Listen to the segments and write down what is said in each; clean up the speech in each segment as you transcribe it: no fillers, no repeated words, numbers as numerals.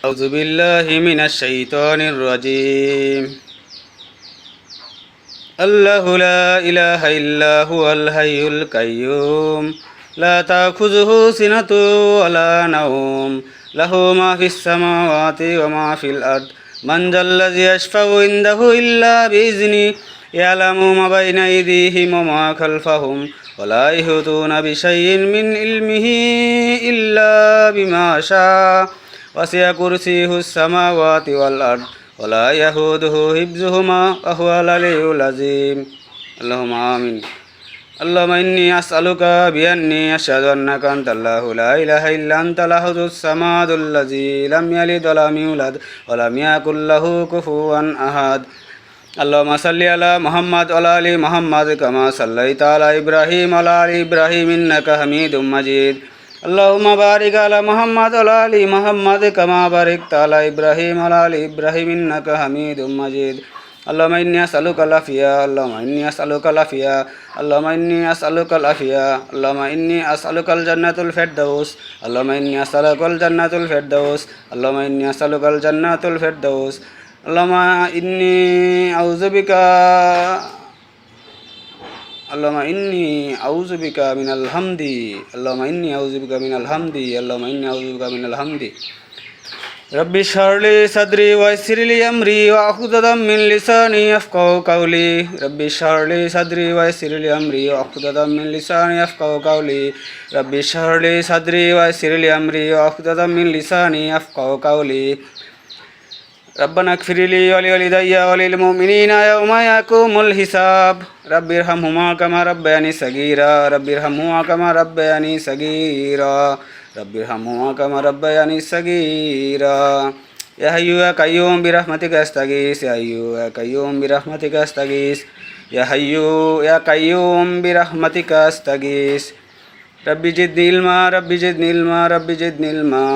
أعوذ بالله من الشيطان الرجيم. الله لا إله إلا هو الحي القيوم لا تأخذه سنة ولا نوم له ما في السماوات وما في الأرض من ذا الذي يشفع عنده إلا بإذنه يعلم ما بين أيديهم وما خلفهم ولا يحيطون بشيء من علمه إلا بما شاء وسع كرسيه السماوات والأرض ولا يهوده حفظهما وهو العلي العظيم. اللهم آمين. اللهم إني أسألك بأني أشهد أنك أنت الله لا إله إلا أنت الأحد الصمد الذي لم يلد ولم يولد ولم يكن له كفوا أحد. اللهم صل على محمد وعلى آل محمد كما صليت على إبراهيم وعلى آل إبراهيم إنك حميد مجيد. اللهم بارك على محمد وعلى آل محمد كما باركت على إبراهيم وعلى آل إبراهيم إنك حميد مجيد. اللهم إني أسألك العافية. اللهم إني أسألك العافية. اللهم إني أسألك العافية. اللهم إني أسألك الجنة الفردوس. اللهم إني أسألك الجنة الفردوس. اللهم إني أسألك الجنة الفردوس. اللهم إني أعوذ بك اللهم إني أعوذ بك من الحمد. اللهم إني أعوذ بك من الحمد. اللهم إني أعوذ بك من الحمد. رب اشرح لي صدري ويسر لي أمري واحلل من لساني يفقهوا قولي. رب اشرح لي صدري ويسر لي أمري واحلل من لساني يفقهوا قولي. رب اشرح لي صدري ويسر لي أمري واحلل من لساني يفقهوا قولي. ربنا اغفر لي ولوالدي وللمؤمنين يوم يقوم الحساب. رب ارحمهما كما ربياني صغيرا. رب ارحمهما كما ربياني صغيرا. رب ارحمهما كما ربياني صغيرا. يا حي يا قيوم برحمتك استغيث. يا حي يا قيوم برحمتك استغيث. يا حي يا قيوم برحمتك استغيث. رب زدني علما. رب زدني علما. رب زدني علما.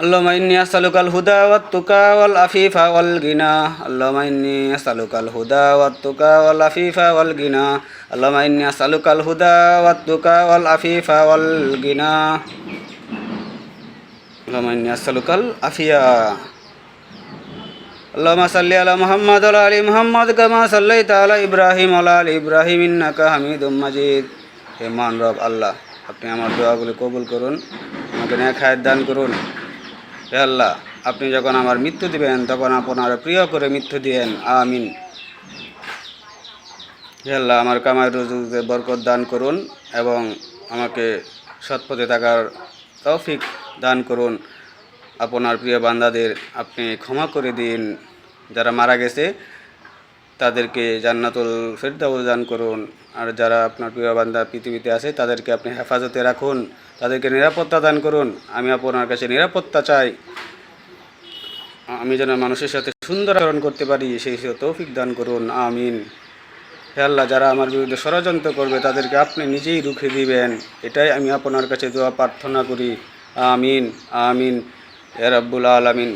اللهم إني أسألك الهدى والتقى والعفيف والغنى. اللهم إني أسألك الهدى والتقى والعفيف والغنى. اللهم إني أسألك الهدى والتقى والعفيف والغنى. اللهم إني أسألك العافية. اللهم صل على محمد وعلى آل محمد كما صليت على إبراهيم وعلى آل إبراهيم إنك حميد مجيد. হে মহান রব আল্লাহ, আপনি আমার দোয়াগুলি কবুল করুন, আমাকে নেক হায়াত দান করুন। হে আল্লাহ, আপনি যখন আমার মৃত্যু দিবেন তখন আপনার প্রিয় করে মৃত্যু দিয়েন। আমিন। হে আল্লাহ, আমার কামাই রুজিতে বরকত দান করুন এবং আমাকে সৎপথে থাকার তৌফিক দান করুন। আপনার প্রিয় বান্দাদের আপনি ক্ষমা করে দিন। যারা মারা গেছে তাদেরকে জান্নাতুল ফেরদাউস দান করুন। আর যারা আপনার প্রিয় বান্দা পৃথিবীতে আছে তাদেরকে আপনি হেফাজতে রাখুন, তাদেরকে নিরাপত্তা দান করুন। আমি আপনার কাছে নিরাপত্তা চাই, আমি যেন মানুষের সাথে সুন্দর আচরণ করতে পারি সেই তৌফিক দান করুন। আমিন। হে আল্লাহ, যারা আমার বিরুদ্ধে ষড়যন্ত্র করবে তাদেরকে আপনি নিজেই রুখে দিবেন, এটাই আমি আপনার কাছে দোয়া প্রার্থনা করি। আমিন আমিন ইয়া রাব্বুল আলামিন।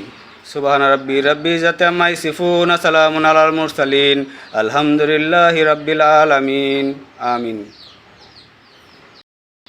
সুবহানা রাব্বি ইজ্জাতি আম্মা ইয়াসিফুন, সালামুন আলাল মুরসালিন, আলহামদুলিল্লাহি রাব্বিল আলামিন। আমিন।